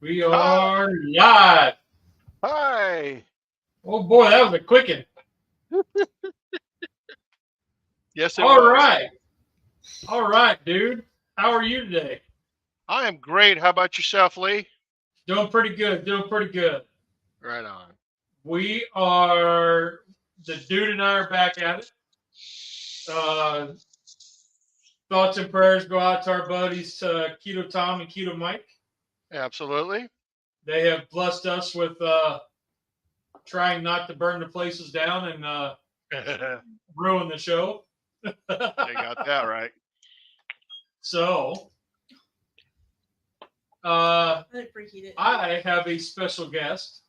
We Hi. are live. Hi. Oh boy, that was a quickie. Yes, it All was. right. All right, dude. How are you today? I am great. How about yourself, Lee? Doing pretty good. Doing pretty good. Right on. We are, the dude and I are back at it. Uh, thoughts and prayers go out to our buddies, Keto Tom and Keto Mike. Absolutely. They have blessed us with trying not to burn the places down and They ruin the show. got that right. So, I have a special guest.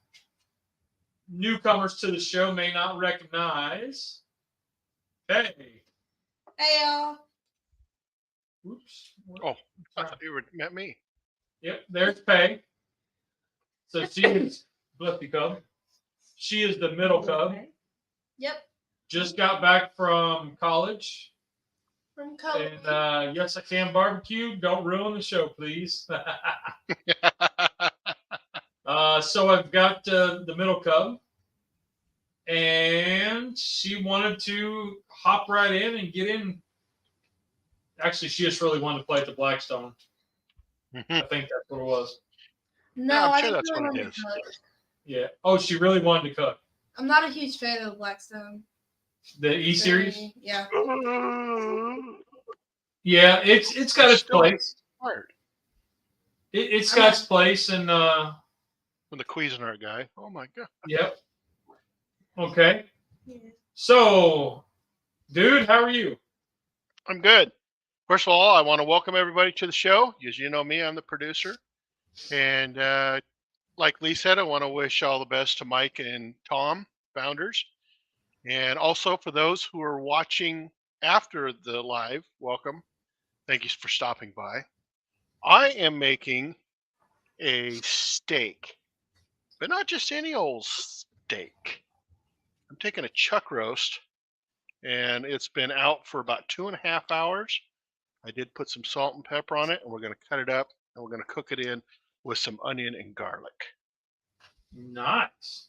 Newcomers to the show may not recognize. Hey. Hey y'all. Oops. Oh, I thought you meant me. Yep, there's Pay. So she is, bless you, Cub. She is the middle Cub. Yep. Just got back from college. From college. And yes, I can barbecue. Don't ruin the show, please. So I've got the middle Cub. And she wanted to hop right in and get in. Actually, she just really wanted to play at the Blackstone. I think that's what it was. No, Yeah, I'm I sure just that's really what it wanted is. to cook. Yeah. Oh, she really wanted to cook. I'm not a huge fan of Blackstone. The E series. Yeah. Yeah, it's got its place. Hard. It's got its place, and With the Cuisinart guy. Oh my god. yep. Okay. Yeah. So, dude, how are you? I'm good. First of all, I want to welcome everybody to the show. As you know me, I'm the producer. And like Lee said, I want to wish all the best to Mike and Tom, founders. And also for those who are watching after the live, welcome. Thank you for stopping by. I am making a steak, but not just any old steak. I'm taking a chuck roast, and it's been out for about 2.5 hours. I did put some salt and pepper on it, and we're going to cut it up, and we're going to cook it in with some onion and garlic. Nice.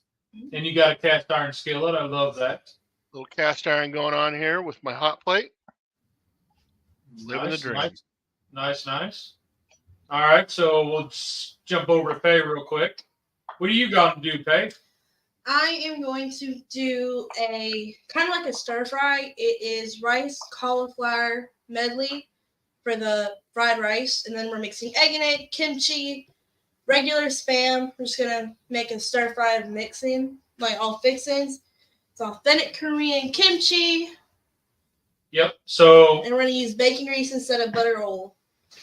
And you got a cast iron skillet. I love that. Little cast iron going on here with my hot plate. Living the dream. Nice. All right, so we'll just jump over to Pay real quick. What do you got to do, Pay? I am going to do a kind of like a stir fry. It is rice, cauliflower medley for the fried rice, and then we're mixing egg in it, kimchi, regular Spam. We're just gonna make a stir fry of mixing, like all fixings. It's authentic Korean kimchi. Yep. So, and we're gonna use bacon grease instead of butter oil.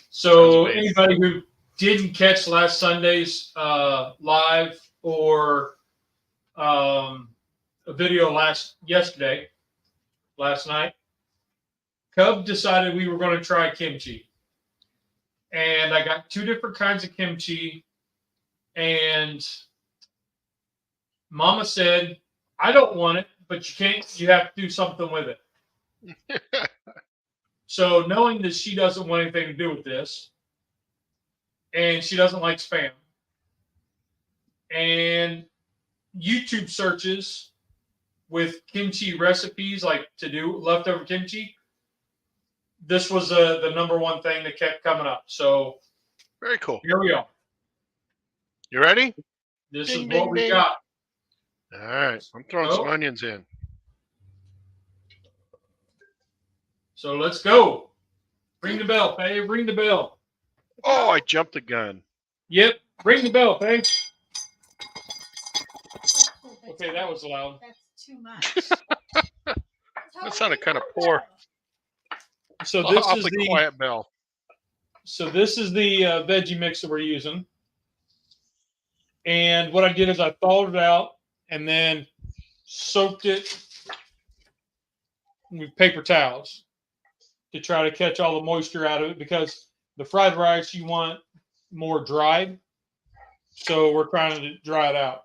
So anybody who didn't catch last Sunday's live or a video last night, Cub decided we were going to try kimchi. And I got 2 different kinds of kimchi. And Mama said, I don't want it, but you have to do something with it. So knowing that she doesn't want anything to do with this, and she doesn't like Spam, and YouTube searches with kimchi recipes, like to do leftover kimchi, this was the number one thing that kept coming up. So very cool. Here we are. You ready? This is what we got. All right, I'm throwing some onions in. So let's go. Ring the bell, Pay. Ring the bell. Oh, I jumped the gun. Yep. Ring the bell, Pay. Okay, that was loud. That's too much. That sounded kind of poor. So this is the quiet bell. So this is the veggie mix that we're using. And what I did is I thawed it out and then soaked it with paper towels to try to catch all the moisture out of it, because the fried rice you want more dried. So we're trying to dry it out.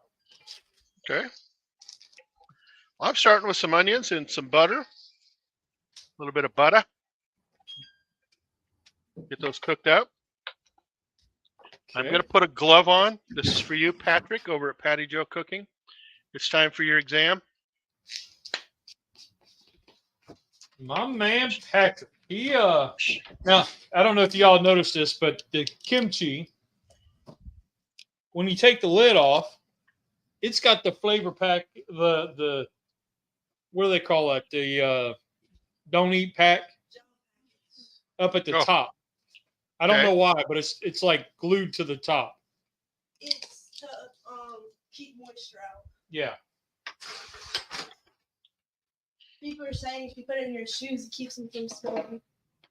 Okay. I'm starting with some onions and some butter. A little bit of butter. Get those cooked up. I'm going to put a glove on. This is for you, Patrick, over at Patty Joe Cooking. It's time for your exam. My man Patrick. He now I don't know if y'all noticed this, but the kimchi, when you take the lid off, it's got the flavor pack, the what do they call it? The don't eat pack up at the top. I don't know why, but it's like glued to the top. It's to keep moisture out. Yeah. People are saying if you put it in your shoes, it keeps them from spilling.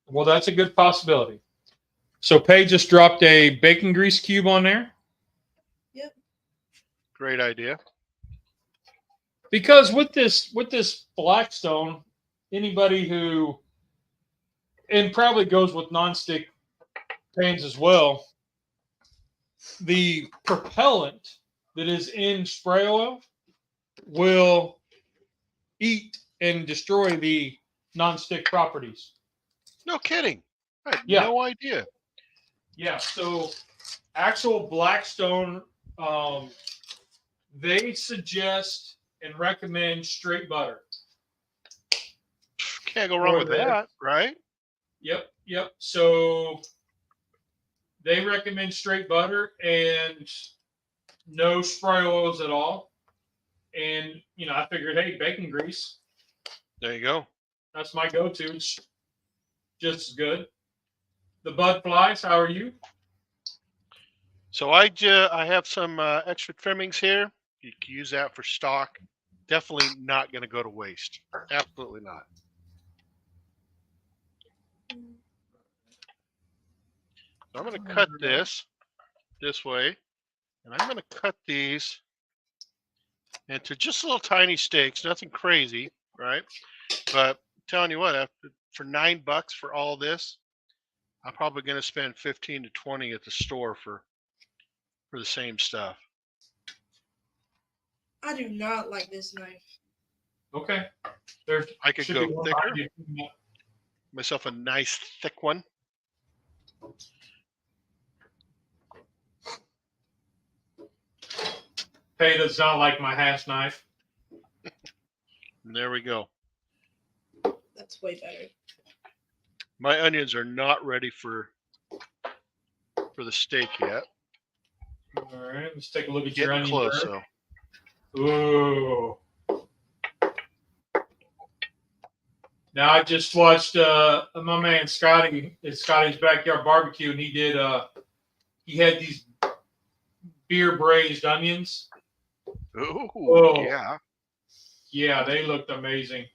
Well, that's a good possibility. So Paige just dropped a bacon grease cube on there. Yep. Great idea. Because with this Blackstone, anybody who, and probably goes with nonstick pans as well, the propellant that is in spray oil will eat and destroy the nonstick properties. No kidding. I had no idea. Yeah, so actual Blackstone, they suggest and recommend straight butter. Can't go wrong with that, right? Yep. So they recommend straight butter and no spray oils at all. And, I figured, hey, bacon grease. There you go. That's my go-to. It's just as good. The bud flies, how are you? So I have some extra trimmings here. You can use that for stock. Definitely not going to go to waste. Absolutely not. So I'm going to cut this way, and I'm going to cut these into just little tiny steaks, nothing crazy, right? But I'm telling you what, for $9 for all this, I'm probably going to spend 15 to 20 at the store for the same stuff. I do not like this knife. Okay. I could go thicker. Myself a nice thick one. Hey, does not like my hash knife. And there we go. That's way better. My onions are not ready for the steak yet. All right, let's take a look at your onion. Getting close, though. Ooh. Now I just watched my man Scotty. It's Scotty's Backyard Barbecue, and he had these beer braised onions. Ooh, yeah. Yeah, they looked amazing.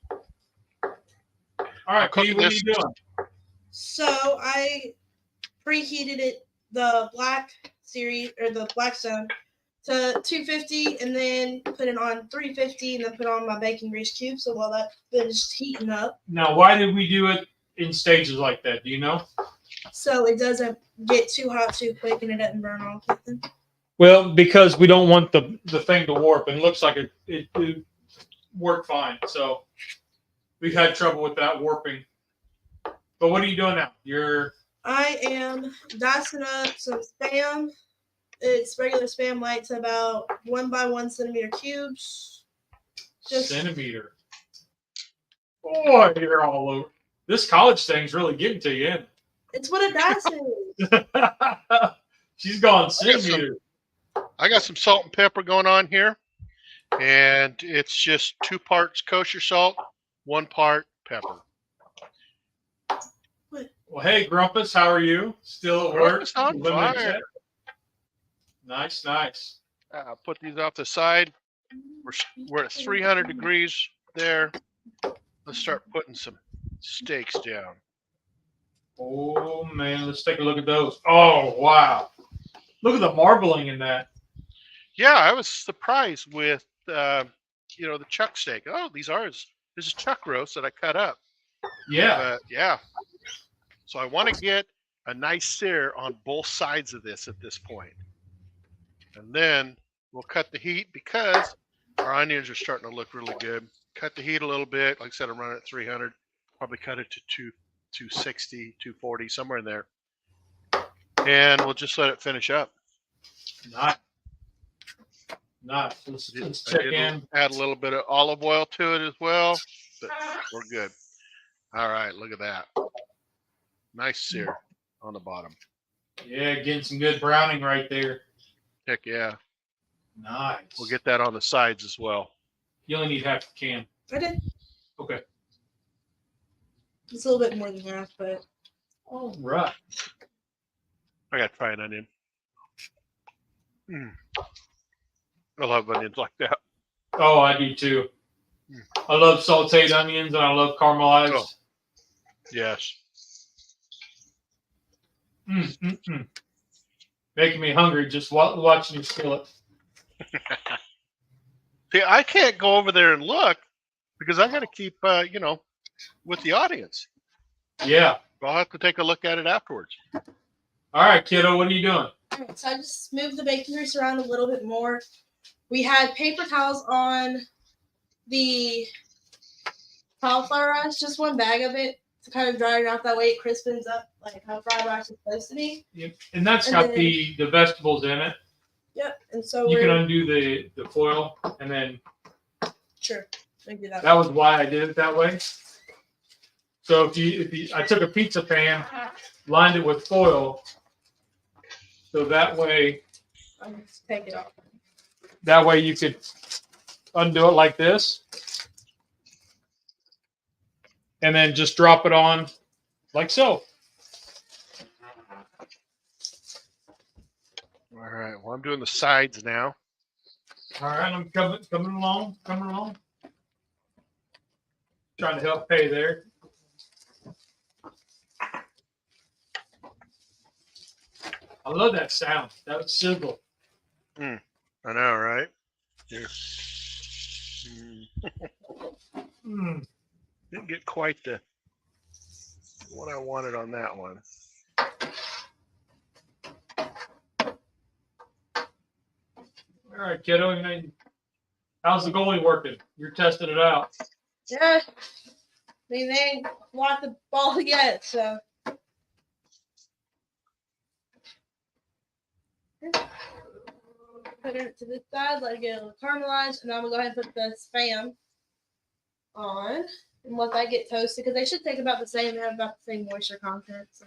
All right, Pete, what are you doing? So I preheated the Black Series or the Blackstone to 250, and then put it on 350, and then put on my bacon grease cube. So while that finished heating up. Now, why did we do it in stages like that? Do you know? So it doesn't get too hot too quick, and it doesn't burn off. Well, because we don't want the thing to warp, and it looks like it worked fine. So we've had trouble with that warping. But what are you doing now? I am dicing up some Spam. It's regular Spam lights, about 1 by 1 centimeter cubes. Centimeter. Boy, you're all over. This college thing's really getting to you, isn't it? It's what a dice is. She's gone centimeter. I got some salt and pepper going on here, and it's just 2 parts kosher salt, 1 part pepper. Well, hey, Grumpus, how are you? Still at work? On fire. Nice. I'll put these off the side. We're at 300 degrees there. Let's start putting some steaks down. Oh, man, let's take a look at those. Oh, wow. Look at the marbling in that. Yeah, I was surprised with, the chuck steak. Oh, this is chuck roast that I cut up. Yeah. Yeah. So I want to get a nice sear on both sides of this at this point. And then we'll cut the heat because our onions are starting to look really good. Cut the heat a little bit. Like I said, I'm running at 300. Probably cut it to 260, 240, somewhere in there. And we'll just let it finish up. Nice. Nice. Let's check in. Add a little bit of olive oil to it as well, but we're good. All right, look at that. Nice sear on the bottom. Yeah, getting some good browning right there. Heck yeah. Nice. We'll get that on the sides as well. You only need half a can. I did. Okay. It's a little bit more than half, but. All right. I got to try an onion. I love onions like that. Oh, I do too. I love sauteed onions and I love caramelized. Oh. Yes. Making me hungry just watching you skill it. See, I can't go over there and look because I got to keep, with the audience. Yeah. I'll have to take a look at it afterwards. All right, kiddo, what are you doing? All right, so I just moved the bacon grease around a little bit more. We had paper towels on the cauliflower rice, just one bag of it to kind of dry it out. That way it crispens up like how fried rice is supposed to be. Yep. And that's And got then- the vegetables in it. Yep, and so You we're can undo the foil, and then sure. We can do that. that was why I did it that way. So if you I took a pizza pan, lined it with foil, so that way I'll just take it off. you could undo it like this, and then just drop it on like so. All right. Well, I'm doing the sides now. All right, I'm coming along. Trying to help pay there. I love that sound. That sizzle. I know, right? Here. Didn't get quite what I wanted on that one. All right, kiddo. How's the goalie working? You're testing it out. Yeah. I mean, they ain't blocked the ball yet, so. Put it to this side, let it get a little caramelized, and I'm gonna go ahead and put the Spam on and let that get toasted because they should take about the same, have about the same moisture content. So.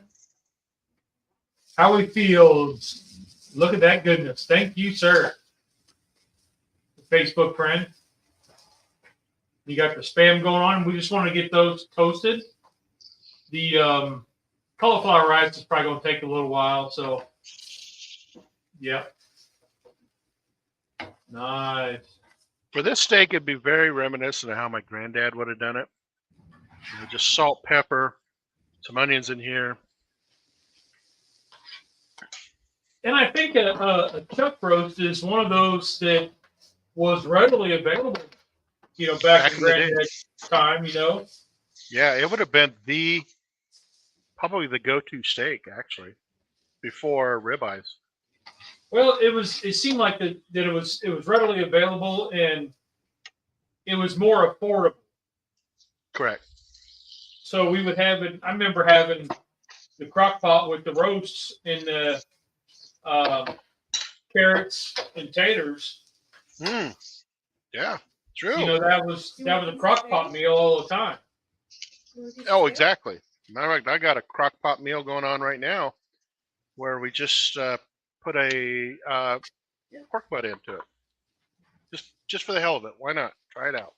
Howie Fields. Look at that goodness. Thank you, sir. Facebook friend. You got the Spam going on. We just want to get those toasted. The cauliflower rice is probably going to take a little while. So, yeah. Nice. For this steak, it'd be very reminiscent of how my granddad would have done it. Just salt, pepper, some onions in here. And I think a chuck roast is one of those that was readily available, back in Granddad's time, Yeah, it would have been probably the go-to steak, actually, before ribeyes. Well, it seemed like that it was readily available and it was more affordable. Correct. So we would have it. I remember having the crock pot with the roasts and the carrots and taters. Yeah, true. That was a crock pot meal all the time. Oh, exactly. Matter of fact, I got a crock pot meal going on right now where we just put a pork butt into it. Just for the hell of it. Why not? Try it out.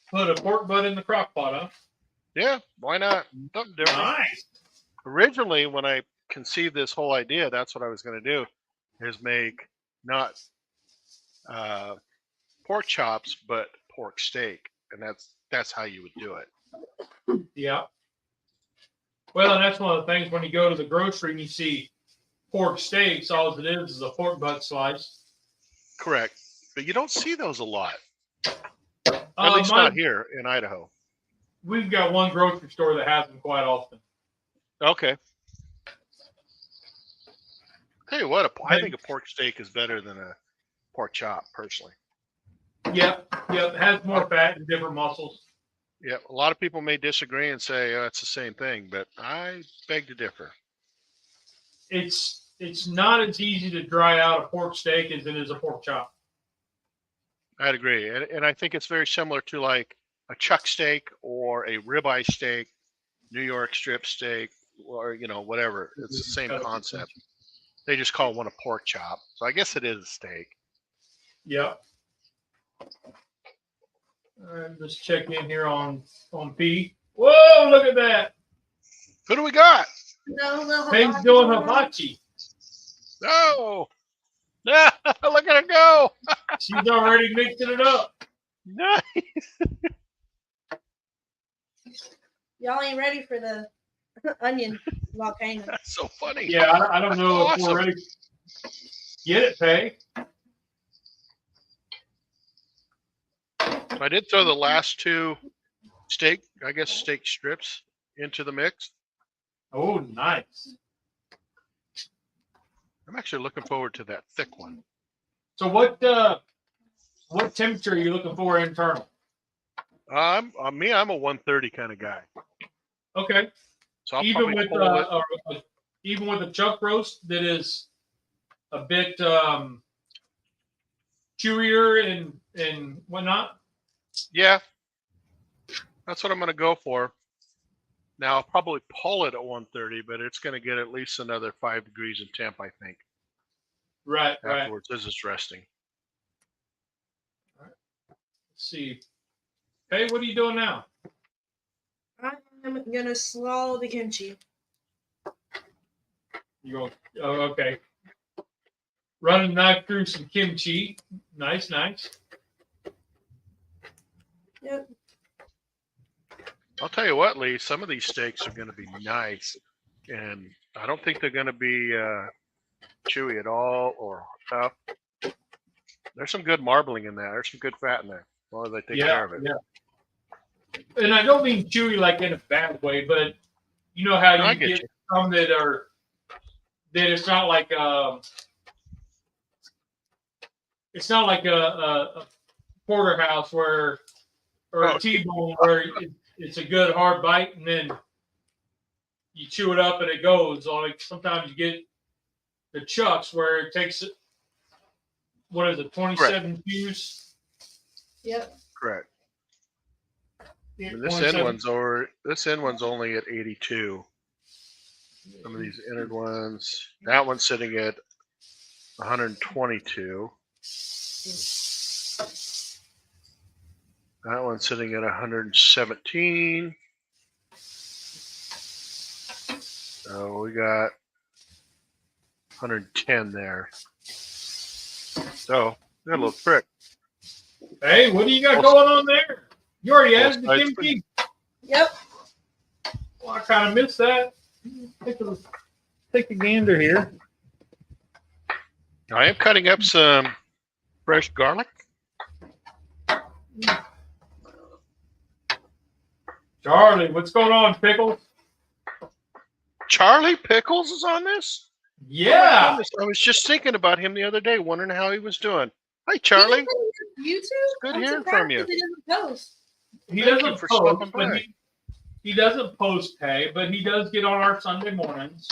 Put a pork butt in the crock pot, huh? Yeah, why not? Something different. Nice. Originally, when I conceived this whole idea, that's what I was going to do, is make not pork chops, but pork steak, and that's how you would do it. Yeah. Well, and that's one of the things when you go to the grocery and you see pork steaks, all it is a pork butt slice. Correct. But you don't see those a lot. At least not here in Idaho. We've got one grocery store that has them quite often. Okay. Tell you what, I think a pork steak is better than a pork chop, personally. Yep. It has more fat and different muscles. Yeah, a lot of people may disagree and say it's the same thing, but I beg to differ. It's it's not as easy to dry out a pork steak as it is a pork chop. I'd agree. And I think it's very similar to like a chuck steak or a ribeye steak, New York strip steak, or, whatever. It's the same concept. They just call one a pork chop. So I guess it is a steak. Yep. All right, let's check in here on P. Whoa, look at that. Who do we got? No, Peg's doing hibachi. Oh, yeah, look at her go. She's already mixing it up. Nice. Y'all ain't ready for the onion volcano. That's so funny. Yeah, I don't know if Awesome. we're ready. Get it, Peg. I did throw the last two steak strips into the mix. Oh, nice. I'm actually looking forward to that thick one. So what temperature are you looking for internal? I'm a 130 kind of guy. Okay. So I'll Even probably with pull it. even with a chuck roast that is a bit chewier and whatnot. Yeah, that's what I'm going to go for. Now I'll probably pull it at 130, but it's going to get at least another 5 degrees in temp, I think. Right. Afterwards, as it's resting. Let's see. Hey, what are you doing now? I'm gonna swallow the kimchi. You go. Oh, okay. Running a knife through some kimchi. Nice. Yep. I'll tell you what, Lee, some of these steaks are going to be nice, and I don't think they're going to be chewy at all or tough. There's some good marbling in there. There's some good fat in there. Well, they take care of it. Yeah. And I don't mean chewy like in a bad way, but you know how you get some that it's not like a porterhouse or a T-bone where it's a good hard bite and then you chew it up and it goes. Like sometimes you get the chucks where it takes 27 chews? Yep. Correct. Yeah, This end one's only at 82. Some of these innard ones. That one's sitting at 122. That one's sitting at 117. So we got 110 there. So we got a little trick. Hey, what do you got going on there? You already added the kimchi. Yep. Well, I kind of missed that. Take a gander here. I am cutting up some fresh garlic. Charlie, what's going on, Pickles? Charlie Pickles is on this? Yeah. Oh, I was just thinking about him the other day, wondering how he was doing. Hi, Charlie. YouTube? Good hearing from you. He Thank doesn't you for post, stopping but by. he doesn't post pay, but he does get on our Sunday mornings.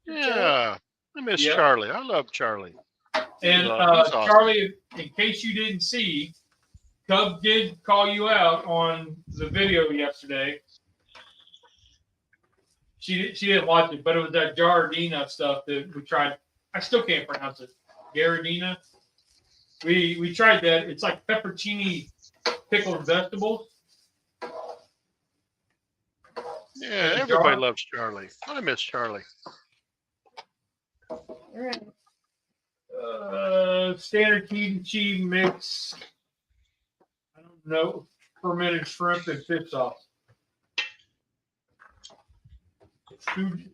Yeah, I miss Yep. Charlie. I love Charlie. And He's awesome. Charlie, in case you didn't see, Cub did call you out on the video yesterday. She didn't watch it, but it was that Giardina stuff that we tried. I still can't pronounce it. Giardina. We tried that. It's like pepperoni pickled vegetables. Yeah, everybody loves Charlie. I miss Charlie. All right. Standard kimchi mix. I don't know. Fermented shrimp and fish sauce.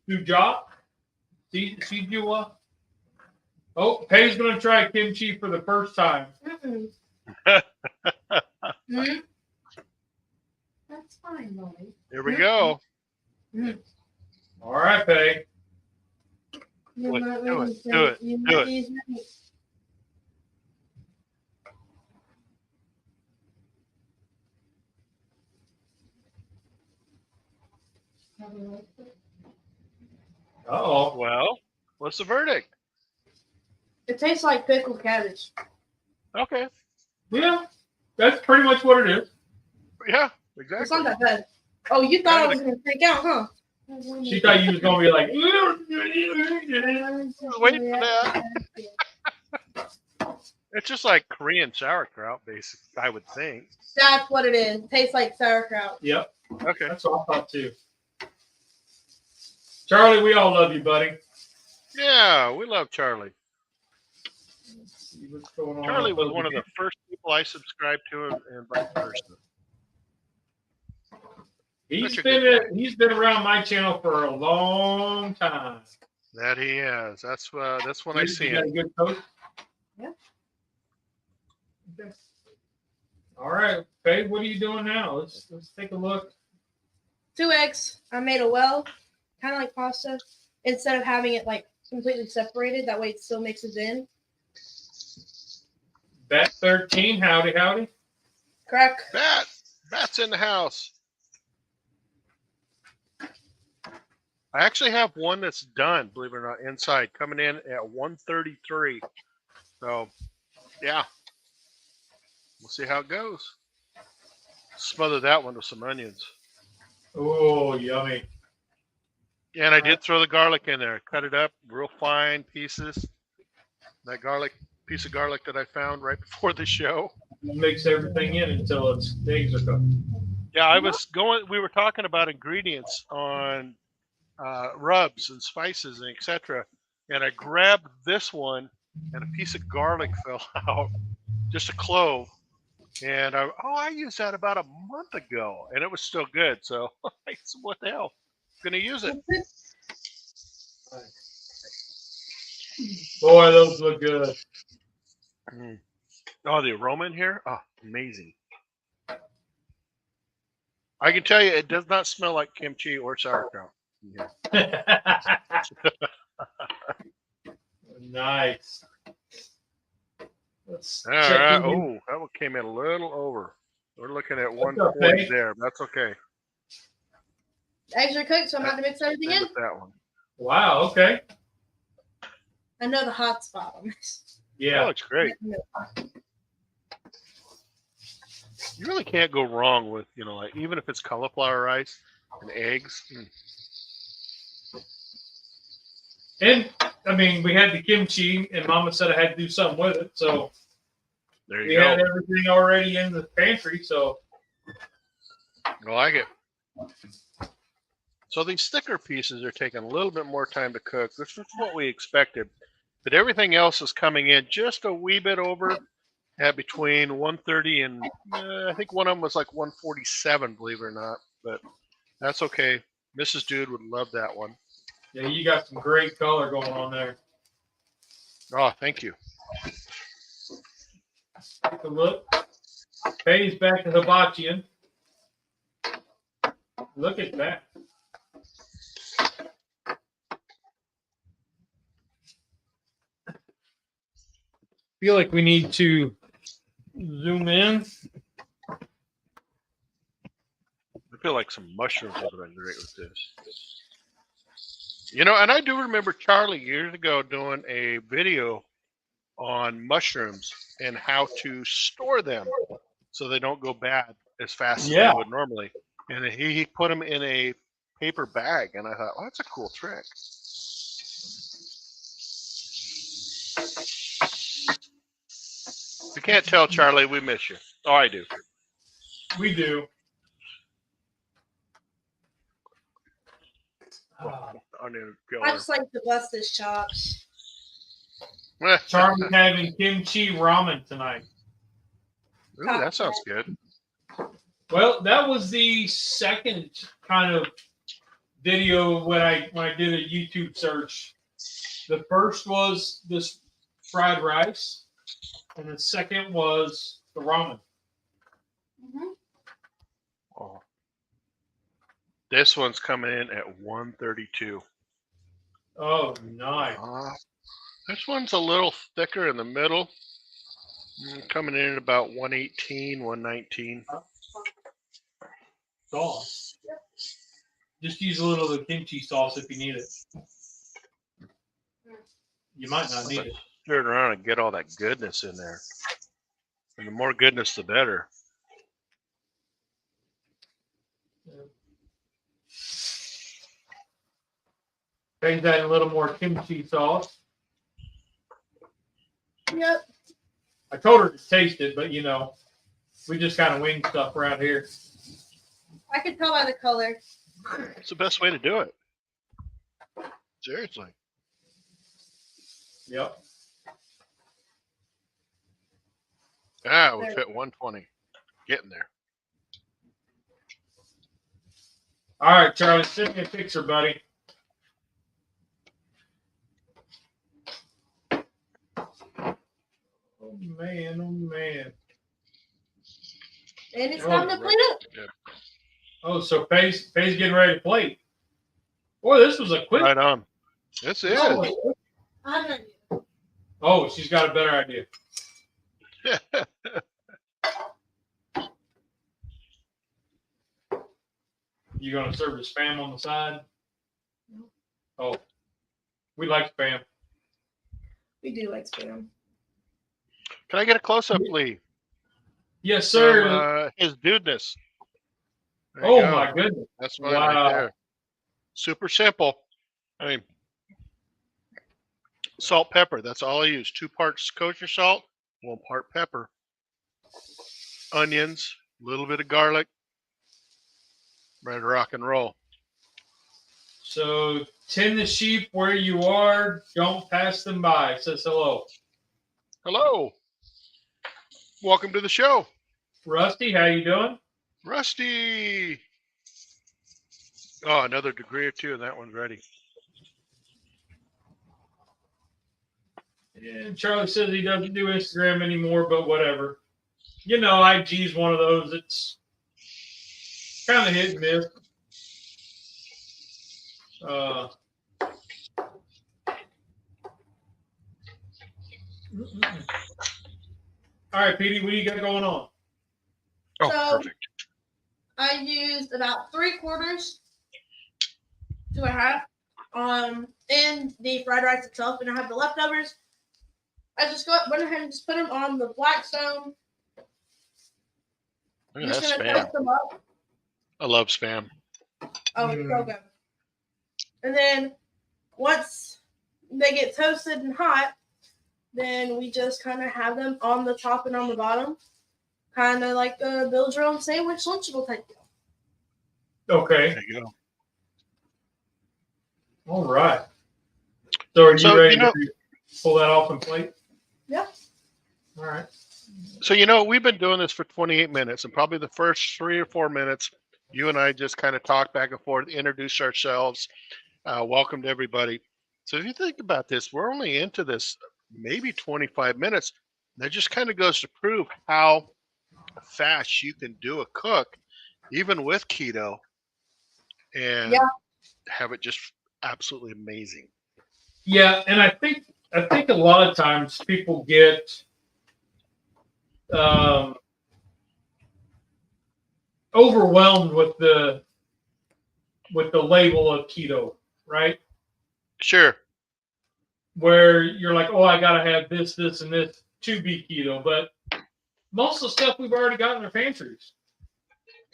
Sujat? Sijua? Oh, Pay's going to try kimchi for the first time. That's fine, Molly. Here we go. All right, Pay. Do it. Uh-oh. Well, What's the verdict? It tastes like pickled cabbage. Okay. Yeah, that's pretty much what it is. Yeah, It's not exactly. that bad. Oh, you thought I was gonna freak out, huh? She thought you was gonna be like, I was waiting for that. It's just like Korean sauerkraut, basically, I would think. That's what it is. It tastes like sauerkraut. yep, Okay. that's what I thought too. Charlie, we all love you, buddy. Yeah, we love Charlie. Let's see what's going on. Charlie was one of the first people I subscribed to, and vice versa. He's Such a good been around my channel for a long time. That he is. That's when I see You got a him. good coach? Yeah. Okay. All right, Faye, what are you doing now? Let's take a look. 2 eggs. I made a well, kind of like pasta, instead of having it like completely separated. That way it still mixes in. Bat 13, howdy, howdy. Crack. Bat's in the house. I actually have one that's done, believe it or not, inside, coming in at 133. So, yeah. We'll see how it goes. Smother that one with some onions. Oh, yummy. And I did throw the garlic in there. Cut it up real fine pieces. That piece of garlic that I found right before the show. Mix everything in until the eggs are cooked. Yeah, we were talking about ingredients on rubs and spices and etc. And I grabbed this one and a piece of garlic fell out, just a clove. And I used that about a month ago and it was still good. So I said, what the hell? I'm going to use it. Boy, those look good. Mm. Oh, the aroma in here? Oh, amazing. I can tell you it does not smell like kimchi or sauerkraut. Yeah. Nice. Let's All check right. in. Oh, that one came in a little over. We're looking at That's 140 okay. there. That's okay. Eggs are cooked, so I'm about to mix everything Same in. with that one. Wow, okay. I know the hot spot on this. That Yeah. looks great. You really can't go wrong with, like even if it's cauliflower rice and eggs. And, I mean, we had the kimchi, and Mama said I had to do something with it. So There we you had go. everything already in the pantry. So I like it. So these thicker pieces are taking a little bit more time to cook, which is what we expected. But everything else is coming in just a wee bit over at between 130 and I think one of them was like 147, believe it or not. But that's okay. Mrs. Dude would love that one. yeah, you got some great color going on there. Oh, thank you. Take a look. Faye's back to hibachian. Look at that. Feel like we need to zoom in. I feel like some mushrooms would have been great with this. And I do remember Charlie years ago doing a video on mushrooms and how to store them so they don't go bad as fast as Yeah. they would normally. And he put them in a paper bag, and I thought, well, that's a cool trick. If you can't tell, Charlie, we miss you. Oh, I do. We do. I just like to bust his chops. Charlie's having kimchi ramen tonight. Ooh, that sounds good. Well, that was the second kind of video when I did a YouTube search. The first was this fried rice, and the second was the ramen. Mm-hmm. Oh. This one's coming in at 132. Oh, nice. This one's a little thicker in the middle. Coming in at about 118, 119. Sauce. Just use a little of the kimchi sauce if you need it. you might not need it. Stir it around and get all that goodness in there. And the more goodness, the better. Change that in a little more kimchi sauce. Yep. I told her to taste it, but you know, we just kind of wing stuff around here. I can tell by the color. It's the best way to do it. Seriously. Yep. Ah, we fit 120. Getting there. All right, Charlie, send me a picture, buddy. Oh man, oh man. And it's time to clean up. Oh, so Faye's getting ready to plate. Boy, this was a quick. Right on. This is. I don't know. Oh, she's got a better idea. You gonna serve the spam on the side? Oh, we like spam. We do like spam. Can I get a close-up, Lee? Yes, sir. From, his dudeness. There you Oh go. my goodness. That's mine right there. Super simple. I mean, salt, pepper. That's all I use. 2 parts kosher salt, 1 part pepper. Onions, a little bit of garlic. Ready to rock and roll. So tend the sheep where you are. Don't pass them by. It says hello. Hello. Welcome to the show. Rusty, how you doing? Rusty. Oh, another degree or 2, and that one's ready. And Charlie says he doesn't do Instagram anymore, but whatever. You know, IG's one of those. It's kind of hit and miss. All right, Petey, what do you got going on? Oh, So- perfect. I used about 3/4 to a half in the fried rice itself, and I have the leftovers. I just went ahead and just put them on the Blackstone. Look at Just that gonna spam. toast them up. I love spam. Oh, it's so good. And then once they get toasted and hot, then we just kind of have them on the top and on the bottom, kind of like build your own sandwich Lunchable type deal. Okay. There you go. All right. So are you So, ready you know- to pull that off and plate? Yeah. All right. So, you know, we've been doing this for 28 minutes, and probably the first 3 or 4 minutes, you and I just kind of talked back and forth, introduced ourselves, welcomed everybody. So if you think about this, we're only into this maybe 25 minutes. That just kind of goes to prove how fast you can do a cook, even with keto, and have it just absolutely amazing. Yeah, and I think a lot of times people get overwhelmed with the label of keto, right? Sure. Where you're like, oh, I gotta have this, this, and this to be keto, but most of the stuff we've already got in our pantries.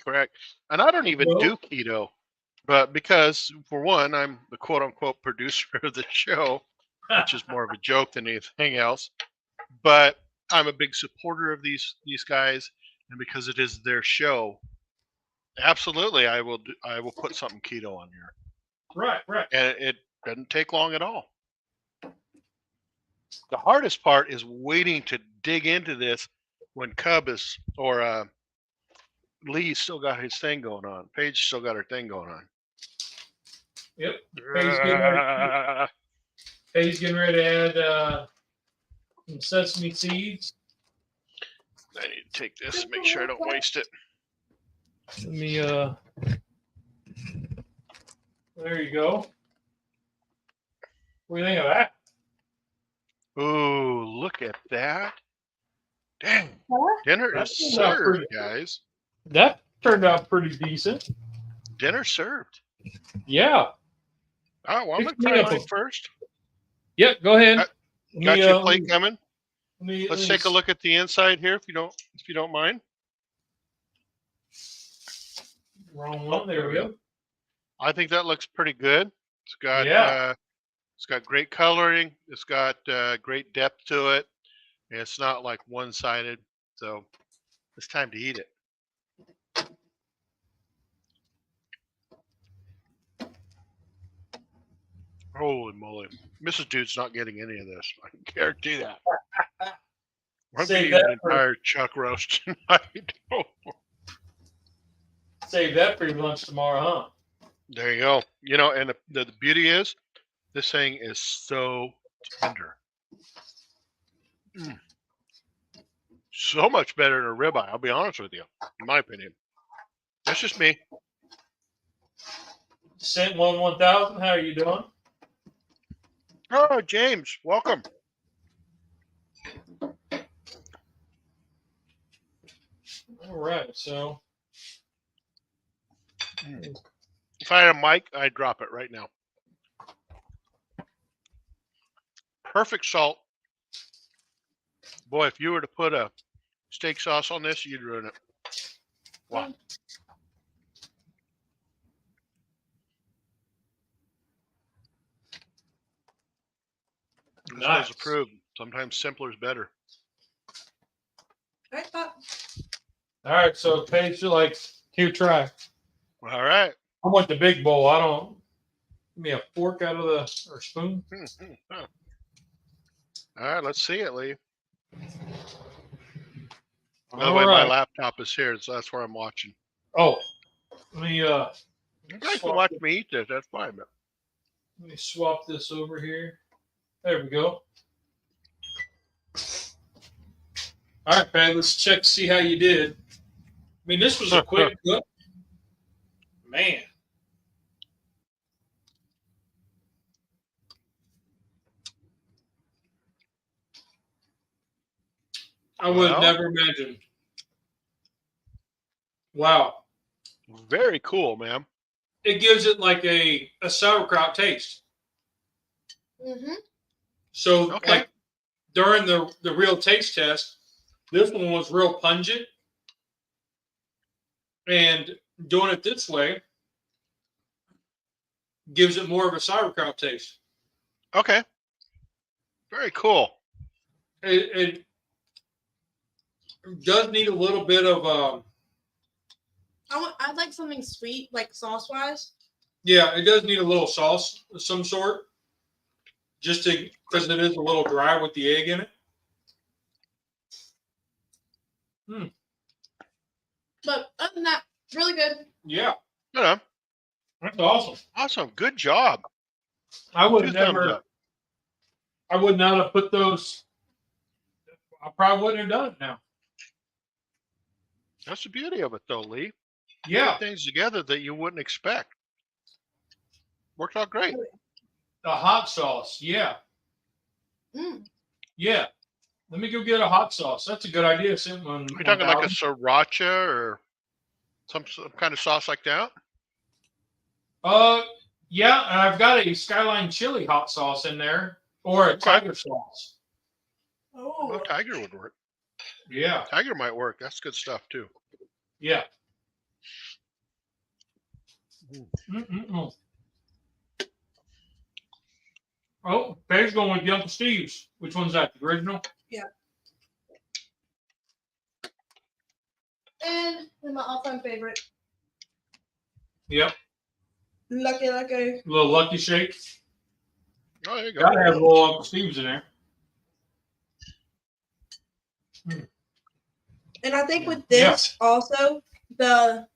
Correct. And I don't even do keto, but because, for one, I'm the quote unquote producer of the show, which is more of a joke than anything else. But I'm a big supporter of these guys, and because it is their show, absolutely, I will put something keto on here. Right. And it doesn't take long at all. The hardest part is waiting to dig into this when Cub is, or Lee's still got his thing going on. Paige still got her thing going on. Yep. Faye's getting ready to add some sesame seeds. I need to take this and make sure I don't waste it. Let me there you go. What do you think of that? Ooh, look at that. Dang. Dinner is That's served, pretty- guys. That turned out pretty decent. Dinner served. Yeah. Oh, well, I'm going Pick to me try up mine a- first. Yep, go ahead. Got your plate coming. Let's Let's take a look at the inside here, if you don't mind. Wrong one. There we go. I think that looks pretty good. It's got it's got great coloring. It's got great depth to it. And it's not like one-sided. So it's time to eat it. Holy moly. Mrs. Dude's not getting any of this. I can guarantee that. I'm going to eat an entire chuck roast tonight. Save that for your lunch tomorrow, huh? There you go. You know, and the beauty is, this thing is so tender. So much better than a ribeye, I'll be honest with you, in my opinion. That's just me. Cent 1000, how are you doing? Oh, James, welcome. All right, so. If I had a mic, I'd drop it right now. Perfect salt. Boy, if you were to put a steak sauce on this, you'd ruin it. Wow. Nice. Approved. Sometimes simpler is better. All right, Pop. All right, so Paige, here, try. All right. I want the big bowl. I don't. Give me a fork out of or spoon. All right, let's see it, Lee. By the way, my laptop is here, so that's where I'm watching. Oh, let me. You guys can watch me eat this. That's fine. Man. Let me swap this over here. There we go. All right, man. Let's check to see how you did. I mean, this was a quick cook. Man. I would have never imagined. Wow. Very cool, man. It gives it like a sauerkraut taste. Mm-hmm. So, like, during the real taste test, this one was real pungent. And doing it this way gives it more of a sauerkraut taste. Okay. Very cool. It does need a little bit of I'd like something sweet, like sauce wise. Yeah, it does need a little sauce of some sort, just because it is a little dry with the egg in it. But other than that, it's really good. Yeah. Yeah. That's awesome. Awesome. Good job. I would not have put those. I probably wouldn't have done it now. That's the beauty of it, though, Lee. Yeah. Put things together that you wouldn't expect. Worked out great. The hot sauce. Yeah. Yeah. Let me go get a hot sauce. That's a good idea. Are you talking like a sriracha or some kind of sauce like that? Yeah, and I've got a Skyline chili hot sauce in there, or a tiger sauce. Oh, tiger would work. Yeah, tiger might work. That's good stuff too. Yeah. Oh, Peg's going with the Uncle Steve's. Which one's that? The original? Yeah. And my all-time favorite. Yep. Lucky. A little Lucky Shake. Oh, there you go. Gotta have a little Uncle Steve's in there. And I think with this also, the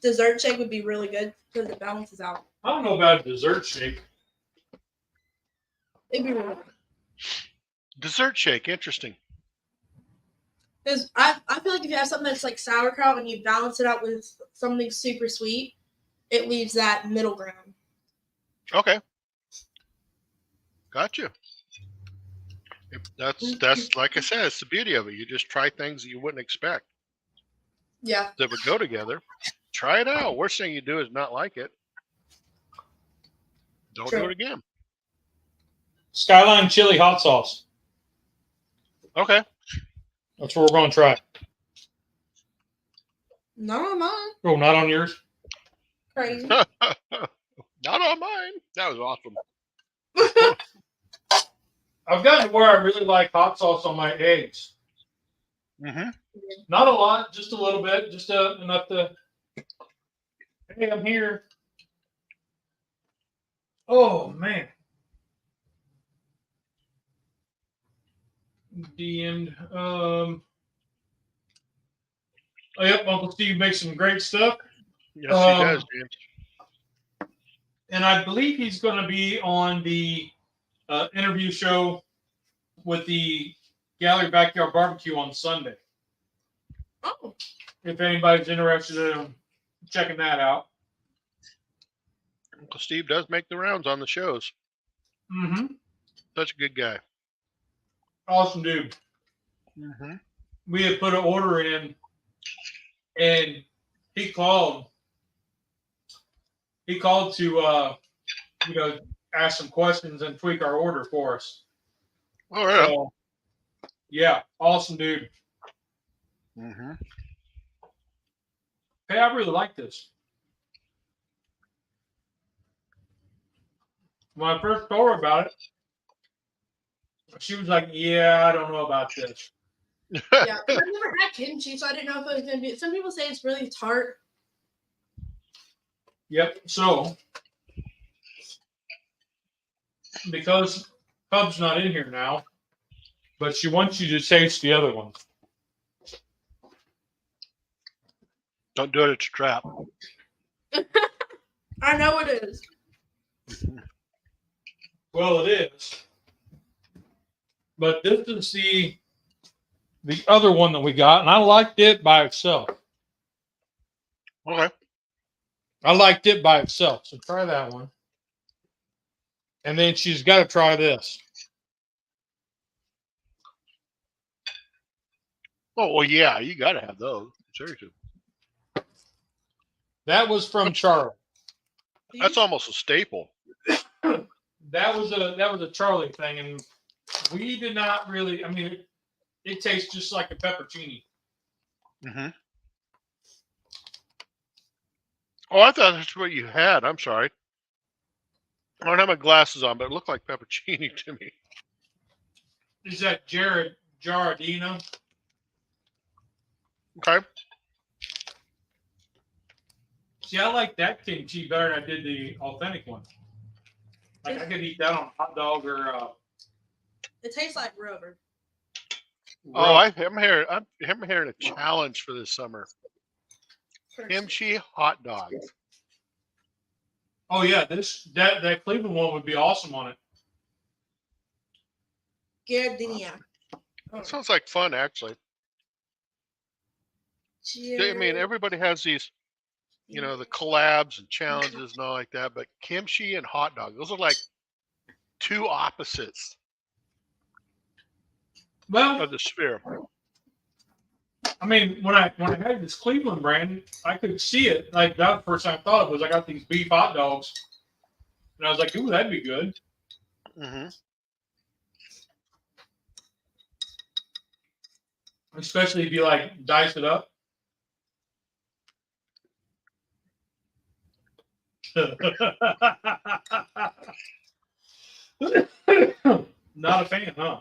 dessert shake would be really good because it balances out. I don't know about a dessert shake. It'd be really good. Dessert shake, interesting. Because I feel like if you have something that's like sauerkraut and you balance it out with something super sweet, it leaves that middle ground. Okay. Gotcha. That's like I said, it's the beauty of it. You just try things that you wouldn't expect. Yeah. That would go together. Try it out. Worst thing you do is not like it. Don't do it again. Skyline chili hot sauce. Okay. That's what we're going to try. Not on mine. Oh, not on yours? Crazy. Not on mine. That was awesome. I've gotten to where I really like hot sauce on my eggs. Mm-hmm. Not a lot, just a little bit, just enough to. Hey, I'm here. Oh man. DM'd. Oh yep, Uncle Steve makes some great stuff. Yes, he does, James. And I believe he's going to be on the interview show with the Gallery Backyard Barbecue on Sunday. Oh. If anybody's interested in checking that out. Uncle Steve does make the rounds on the shows. Mm-hmm. Such a good guy. Awesome dude. Mm-hmm. We had put an order in, and he called. He called to, ask some questions and tweak our order for us. Oh, yeah. So, yeah, awesome dude. Mm-hmm. Hey, I really like this. When I first told her about it, she was like, "Yeah, I don't know about this." Yeah, I've never had kimchi, so I didn't know if it was gonna be. Some people say it's really tart. Yep. So, because Cub's not in here now, but she wants you to taste the other ones. Don't do it. It's a trap. I know it is. Well, it is. But this is the other one that we got, and I liked it by itself. Okay. I liked it by itself, so try that one. And then she's got to try this. Oh, well, yeah, you got to have those. Seriously. That was from Charlie. That's almost a staple. That was a Charlie thing, and we did not really. I mean, it tastes just like a peppercini. Mm-hmm. Oh, I thought that's what you had. I'm sorry. I don't have my glasses on, but it looked like peppercini to me. Is that Giardino? Okay. See, I like that kimchi better than I did the authentic one. Like I could eat that on a hot dog or. It tastes like rubber. Oh, I'm hearing a challenge for this summer. Kimchi hot dogs. Oh yeah, that Cleveland one would be awesome on it. Gardenia. That sounds like fun, actually. I mean, everybody has these, the collabs and challenges and all like that, but kimchi and hot dog, those are like two opposites Well, of the sphere. I mean, when I had this Cleveland brand, I could see it. Like that was the first time I thought of was I got these beef hot dogs, and I was like, "Ooh, that'd be good." Mm-hmm. Especially if you like dice it up. Not a fan, huh?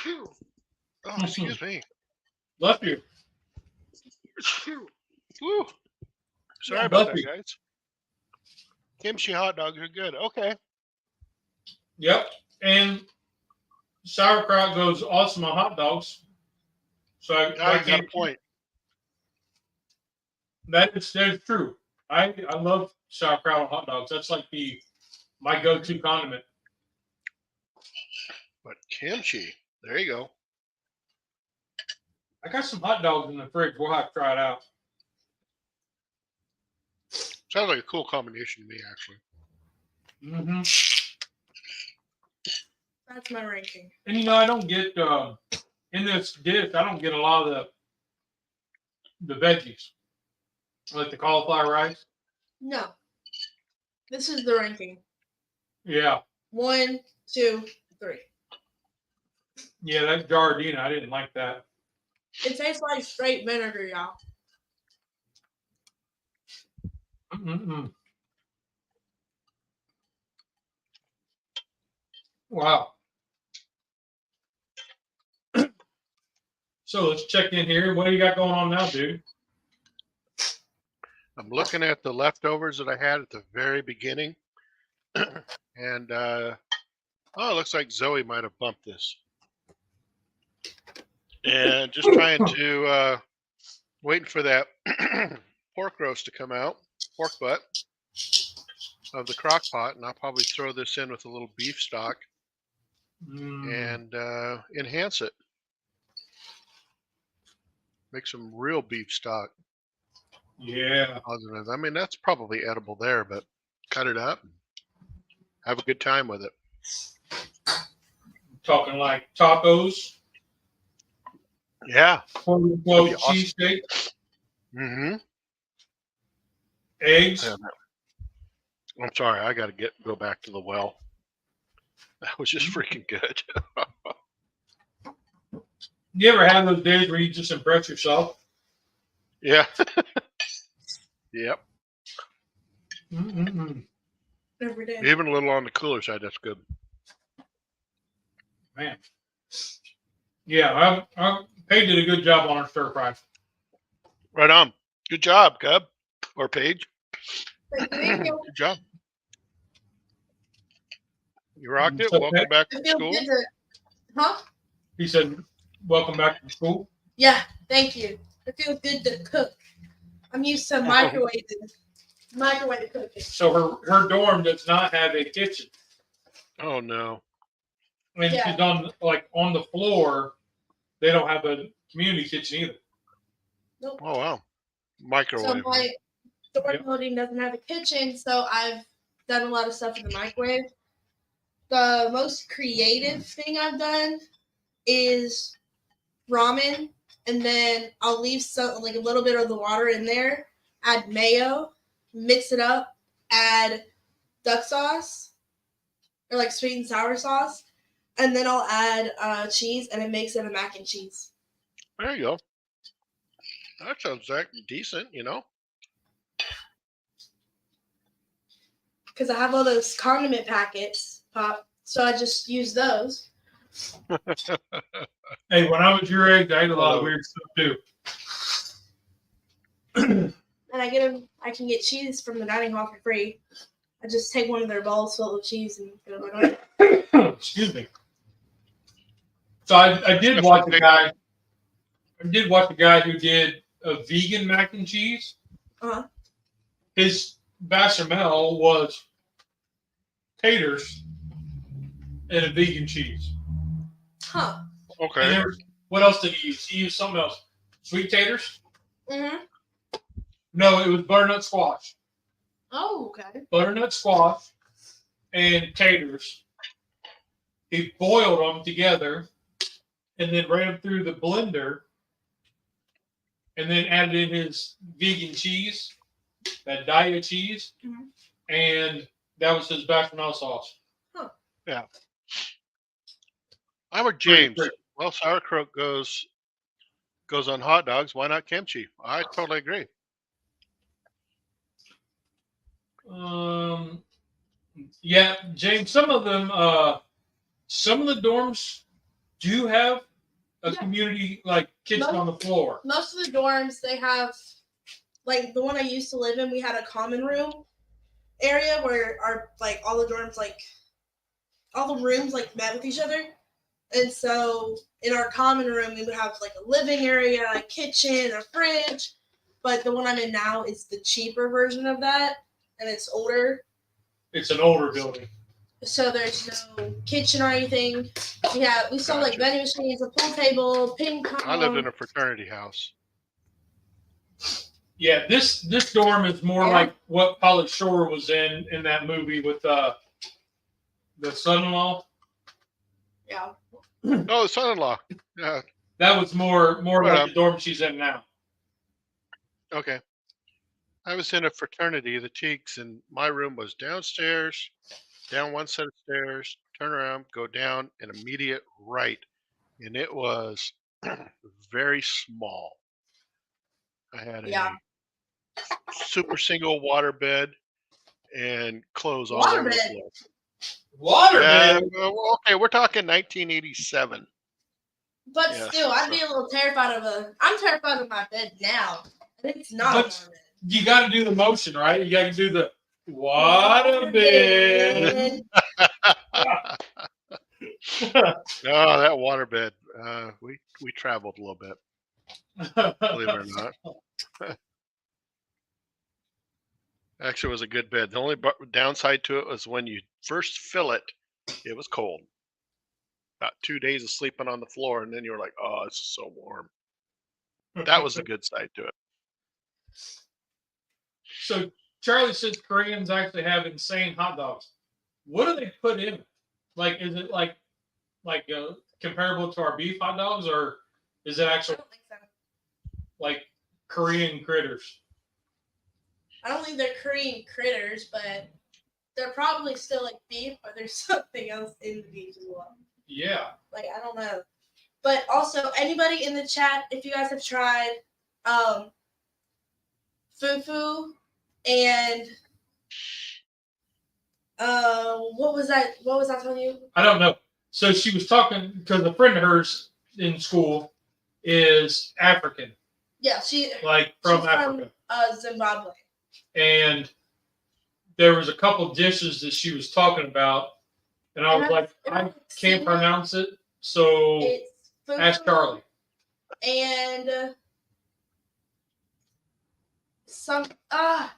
Oh, excuse me. Left you. Woo. Sorry Yeah, about bless that, you. guys. Kimchi hot dogs are good. Okay. Yep. And sauerkraut goes awesome on hot dogs. So I got a can't. point. That is true. I love sauerkraut on hot dogs. That's like my go-to condiment. But kimchi, there you go. I got some hot dogs in the fridge. We'll have to try it out. Sounds like a cool combination to me, actually. Mm-hmm. That's my ranking. And I don't get in this dish. I don't get a lot of the veggies, like the cauliflower rice. No. This is the ranking. Yeah. 1, 2, 3. Yeah, that Giardina, I didn't like that. It tastes like straight vinegar, y'all. Mm-mm-mm. Wow. So let's check in here. What do you got going on now, dude? I'm looking at the leftovers that I had at the very beginning. And, it looks like Zoe might have bumped this. And just trying to, waiting for that pork roast to come out, pork butt of the crock pot. And I'll probably throw this in with a little beef stock and enhance it. Make some real beef stock. Yeah. Positive. I mean, that's probably edible there, but cut it up and have a good time with it. Talking like tacos, Yeah. pork Awesome. cheesesteak, Mm-hmm. eggs. Yeah, I'm sorry, I got to go back to the well. That was just freaking good. You ever have those days where you just impress yourself? Yeah. Yep. Mm-mm-mm. Every day. Even a little on the cooler side, that's good. Man. Yeah, Paige did a good job on her stir fry. Right on. Good job, Cub or Paige. Thank you. Good job. You rocked it. So, Welcome back It to feels school. good to, huh? He said, "Welcome back to school." Yeah, thank you. It feels good to cook. I'm used to microwave cooking. So her dorm does not have a kitchen, Oh no. and Yeah. she's on the floor. They don't have a community kitchen either. Nope. Oh wow. So Microwave. my dorm Yep. building doesn't have a kitchen, so I've done a lot of stuff in the microwave. The most creative thing I've done is ramen, and then I'll leave some like a little bit of the water in there, add mayo, mix it up, add duck sauce or like sweet and sour sauce, and then I'll add cheese, and it makes it a mac and cheese. There you go. That sounds like decent, you know. Because I have all those condiment packets, Pop, so I just use those. Hey, when I was your age, I ate a lot of weird stuff too. And I can get cheese from the dining hall for free. I just take one of their bowls filled with cheese and go like that. Excuse me. So I did watch a guy. I did watch a guy who did a vegan mac and cheese. Uh-huh. His bechamel was taters and a vegan cheese. Huh. Okay. And what else did he use? He used something else. Sweet taters? Mm-hmm. No, it was butternut squash. Oh, okay. Butternut squash and taters. He boiled them together and then ran them through the blender and then added in his vegan cheese, that diet cheese, and that was his bechamel sauce. Huh. Yeah. I'm with James. Great. Well, sauerkraut goes on hot dogs. Why not kimchi? I totally agree. Yeah, James, some of them, some of the dorms do have a community like kitchen on the floor. Most of the dorms, they have, like the one I used to live in, we had a common room area where all the dorms, all the rooms met with each other. And so in our common room, we would have like a living area, a kitchen, a fridge. But the one I'm in now is the cheaper version of that, and it's older. It's an older building. So there's no kitchen or anything. We saw like vending machines, a pool table, ping pong. I lived in a fraternity house. Yeah, this dorm is more like what Polly Shore was in that movie with the son-in-law. Yeah. Oh, the son-in-law. Yeah. That was more Right like on. the dorm she's in now. Okay. I was in a fraternity, the Teaks, and my room was downstairs, down one set of stairs, turn around, go down, and immediate right. And it was very small. I had Yeah. a super single water bed and clothes all over the Waterbed. floor. Yeah, Waterbed. well, okay, we're talking 1987. But Yes, still, I'd so be a little terrified of I'm terrified of my bed now. And it's not a But waterbed. you got to do the motion, right? You got to do the waterbed. oh, that waterbed. We traveled a little bit, believe it or not. Actually, it was a good bed. The only downside to it was when you first fill it, it was cold. About 2 days of sleeping on the floor, and then you were like, "Oh, this is so warm." That was the good side to it. So Charlie says Koreans actually have insane hot dogs. What do they put in it? Like, is it like comparable to our beef hot dogs, or is it I actually don't think so. like Korean critters? I don't think they're Korean critters, but they're probably still like beef, but there's something else in the beef as well. Yeah. Like, I don't know. But also, anybody in the chat, if you guys have tried fufu and what was I telling you? I don't know. So she was talking because a friend of hers in school is African, Yeah, she's from Africa. from Zimbabwe. And there was a couple dishes that she was talking about, and I was like, I can't pronounce it, so It's fufu ask Charlie. and I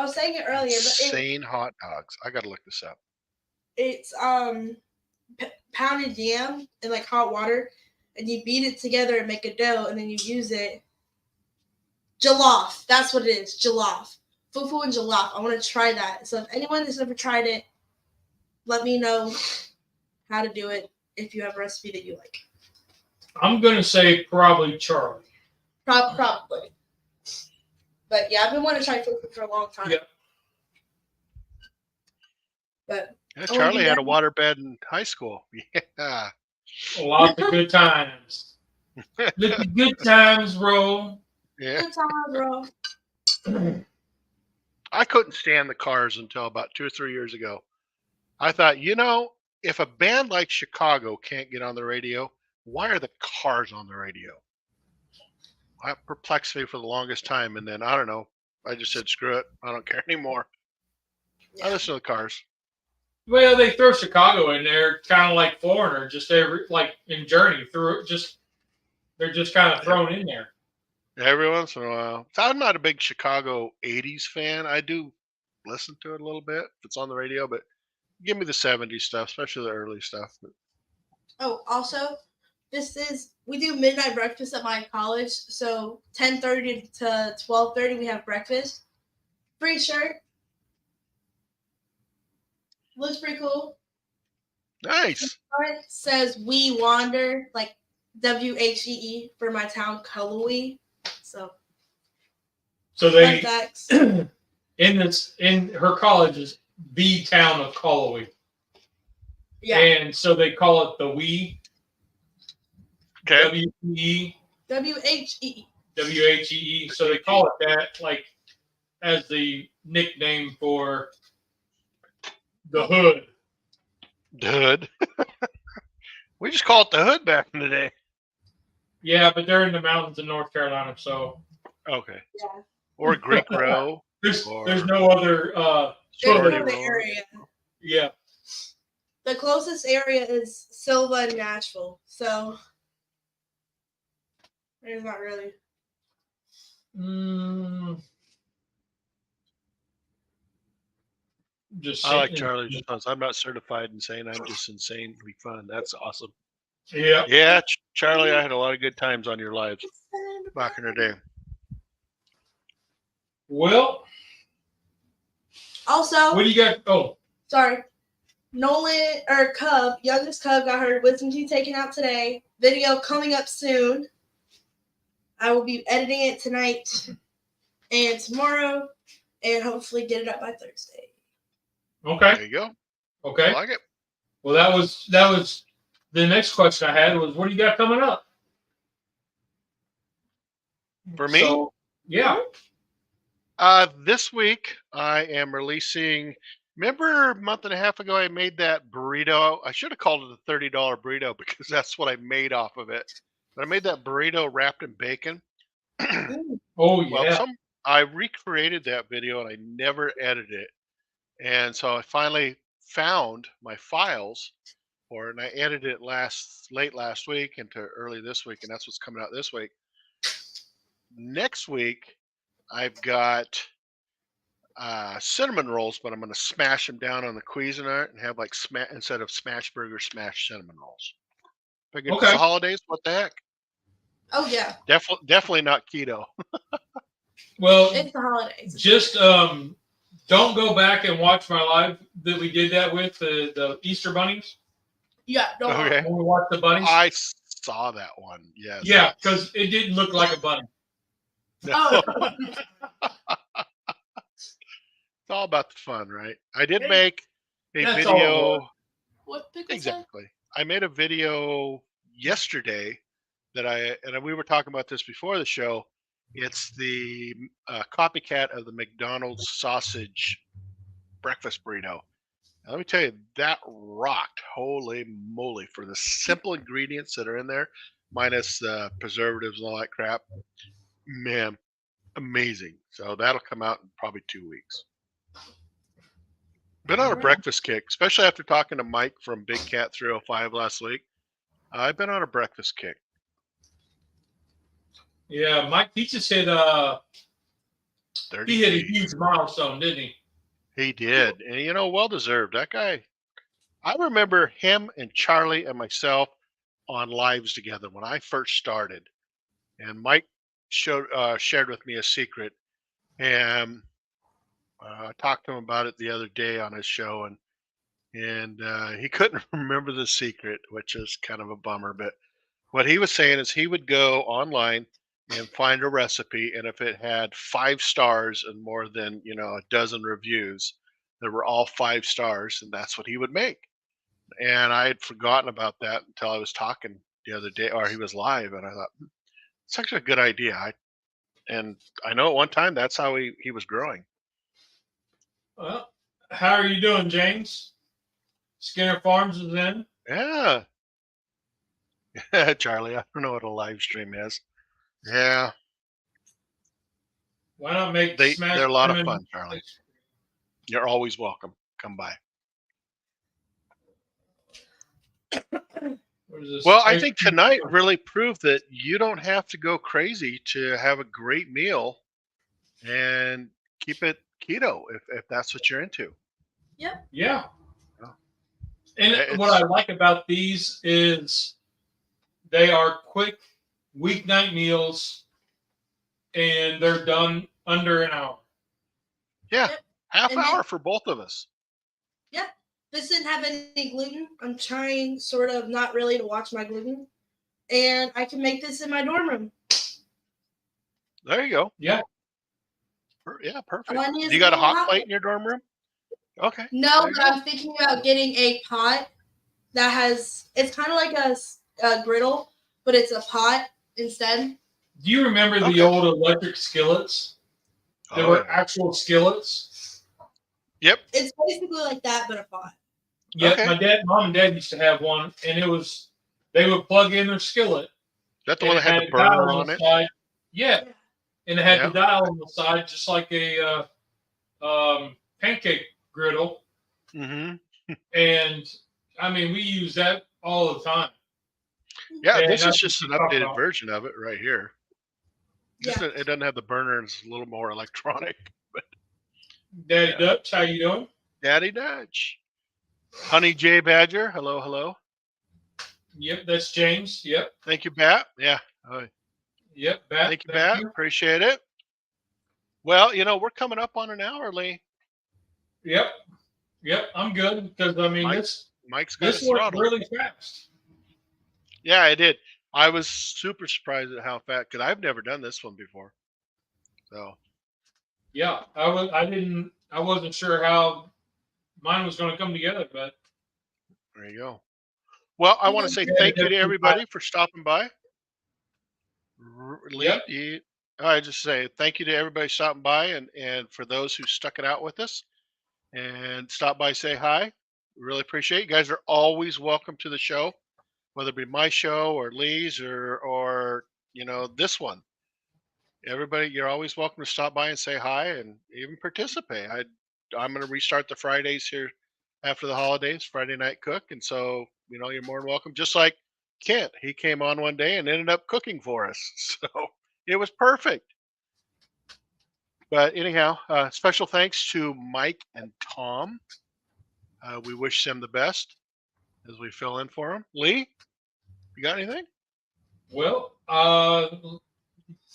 was saying it earlier, but Insane hot dogs. I got to look this up. it's pounded yam in like hot water, and you beat it together and make a dough, and then you use it. Jollof. That's what it is. Jollof. Fufu and jollof. I want to try that. So if anyone has never tried it, let me know how to do it if you have a recipe that you like. I'm going to say probably Charlie. Probably. But yeah, I've been wanting to try fufu for a long time. Yeah. But Yeah, Charlie had a waterbed in high school. Yeah. Lots of good times. Let the good times roll. Yeah. good time, bro. I couldn't stand the Cars until about 2 or 3 years ago. I thought, if a band like Chicago can't get on the radio, why are the Cars on the radio? That perplexed me for the longest time, and then I don't know. I just said, screw it. I don't care anymore. Yeah. I listen to the Cars. Well, they throw Chicago in there, kind of like Foreigner, just in Journey through. They're just kind of thrown in there. Every once in a while. So I'm not a big Chicago 80s fan. I do listen to it a little bit if it's on the radio, but give me the 70s stuff, especially the early stuff. Oh, also, we do midnight breakfast at my college. So 10:30 to 12:30 we have breakfast. Free shirt. Looks pretty cool. Nice. It says "We Wander," like WHEE for my town, Culinary. So they fun facts. in her college is the town of Callaway. Yeah. And so they call it the We. Okay. WE. WHEE. WHEE. So they call it that, as the nickname for the hood. The Hood. We just call it the Hood back in the day. Yeah, but they're in the mountains in North Carolina, so Okay. Yeah. Or Greek Row. there's no other Shorty There's no Row. area. yeah. The closest area is Silva and Nashville. So there's not really. Just I like Charlie's response. I'm not certified in saying I'm just insanely fun. That's awesome. Yeah. Yeah, Charlie, I had a lot of good times on your lives back in the day. Well, Also, what do you got? Oh, sorry. Youngest Cub got her wisdom teeth taken out today. Video coming up soon. I will be editing it tonight and tomorrow. and hopefully get it up by Thursday. Okay. There you go. Okay. I like it. Well, that was the next question I had was, what do you got coming up? For me? So, yeah. This week I am releasing. Remember a month and a half ago I made that burrito? I should have called it a $30 burrito because that's what I made off of it. But I made that burrito wrapped in bacon. Oh, Well, yeah. I recreated that video and I never edited it. And so I finally found my files for it, and I edited it late last week into early this week, and that's what's coming out this week. Next week, I've got cinnamon rolls, but I'm going to smash them down on the Cuisinart and have like instead of smash burger, smash cinnamon rolls. Figured it's Okay. the holidays. What the heck? Oh yeah, Definitely not keto. Well, it's the holidays. just don't go back and watch my live that we did that with the Easter bunnies. Yeah, don't Okay. When we watched the bunnies. I saw that one. Yes. Yeah, because it didn't look like a bunny. No. Oh. It's all about the fun, right? I did make a That's all it video. was. What pickles? Exactly. I made a video yesterday and we were talking about this before the show. It's the copycat of the McDonald's sausage breakfast burrito. And let me tell you, that rocked. Holy moly. For the simple ingredients that are in there, minus the preservatives and all that crap, man, amazing. So that'll come out in probably 2 weeks. Been on a breakfast kick, especially after talking to Mike from Big Cat 305 last week. I've been on a breakfast kick. Yeah, Mike Peaches hit he hit a huge milestone, didn't he? He did. And well deserved. That guy, I remember him and Charlie and myself on lives together when I first started. And Mike shared with me a secret. And I talked to him about it the other day on his show, and he couldn't remember the secret, which is kind of a bummer. But what he was saying is he would go online and find a recipe, and if it had 5 stars and more than a dozen reviews that were all 5 stars, and that's what he would make. And I had forgotten about that until I was talking the other day, or he was live, and I thought it's actually a good idea. I know at one time that's how he was growing. Well, how are you doing, James? Skinner Farms is in. Yeah. Charlie, I don't know what a live stream is. Yeah. Why not make They're a lot of fun, Charlie. You're always welcome. Come by. Well, I think tonight really proved that you don't have to go crazy to have a great meal and keep it keto if that's what you're into. Yep. Yeah. And what I like about these is they are quick weeknight meals, and they're done under an hour. Yeah, Yep. Half hour for both of us. Yep. This didn't have any gluten. I'm trying sort of not really to watch my gluten. And I can make this in my dorm room. There you go. Yeah. Yeah, perfect. Do You got a hot plate in your dorm room? Okay. No, but I'm thinking about getting a pot that has, it's kind of like a griddle, but it's a pot instead. Do you remember the old electric skillets? They were actual skillets. Yep. It's basically like that, but a pot. Yeah, my mom and dad used to have one, and they would plug in their skillet. That the one that had the burner on it? Side. Yeah. And it had the dial on the side, just like a pancake griddle. Mm-hmm. And I mean, we use that all the time. Yeah, and this is just an updated version of it right here. It doesn't have the burner, and it's a little more electronic. But Daddy Dutch, how you doing? Daddy Dutch. Honey J Badger, hello. Yep, that's James. Yep. Thank you, Bat. Yeah. Yep, Bat. Thank you, Bat. Appreciate it. Well, we're coming up on an hour, Lee. Yep, I'm good because I mean Mike's got this worked really fast. Yeah, I did. I was super surprised at how fast because I've never done this one before. So Yeah, I wasn't sure how mine was going to come together, but There you go. Well, I want to say thank you to everybody for stopping by. Lee, Yep. I just say thank you to everybody stopping by, and for those who stuck it out with us and stop by, say hi. Really appreciate it. You guys are always welcome to the show, whether it be my show or Lee's or this one. Everybody, you're always welcome to stop by and say hi and even participate. I'm going to restart the Fridays here after the holidays, Friday night cook, and so you're more than welcome. Just like Kent, he came on one day and ended up cooking for us, so it was perfect. But anyhow, special thanks to Mike and Tom. We wish them the best as we fill in for them. Lee, you got anything? Well,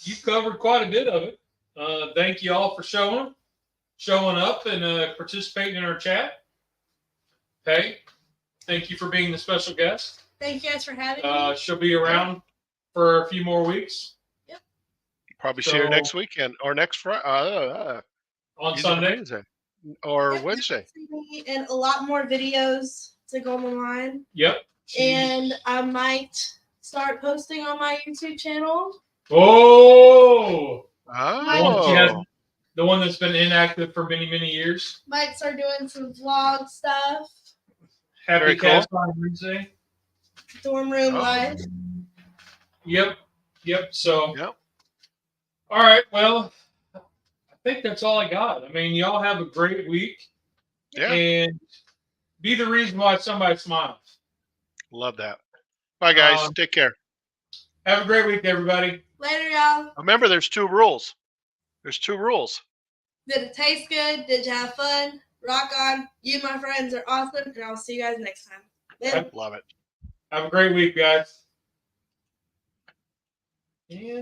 you covered quite a bit of it. Thank you all for showing up and participating in our chat. Hey, thank you for being the special guest. Thank you guys for having me. She'll be around for a few more weeks. Yep. Probably see her next weekend or next Friday. On Sunday. Wednesday. Or Yep, Wednesday. And a lot more videos to go online. Yep. And I might start posting on my YouTube channel. Oh! Oh. The one that's been inactive for many, many years. Might start doing some vlog stuff. Happy Cast on Wednesday. Dorm room life. Yep. So. Yep. All right. Well, I think that's all I got. I mean, y'all have a great week. Yeah. And be the reason why somebody smiles. Love that. Bye, guys. Take care. Have a great week, everybody. Later, y'all. Remember, there's 2 rules. There's 2 rules. Did it taste good? Did you have fun? Rock on. You, my friends, are awesome, and I'll see you guys next time. Later. Love it. Have a great week, guys. Yeah.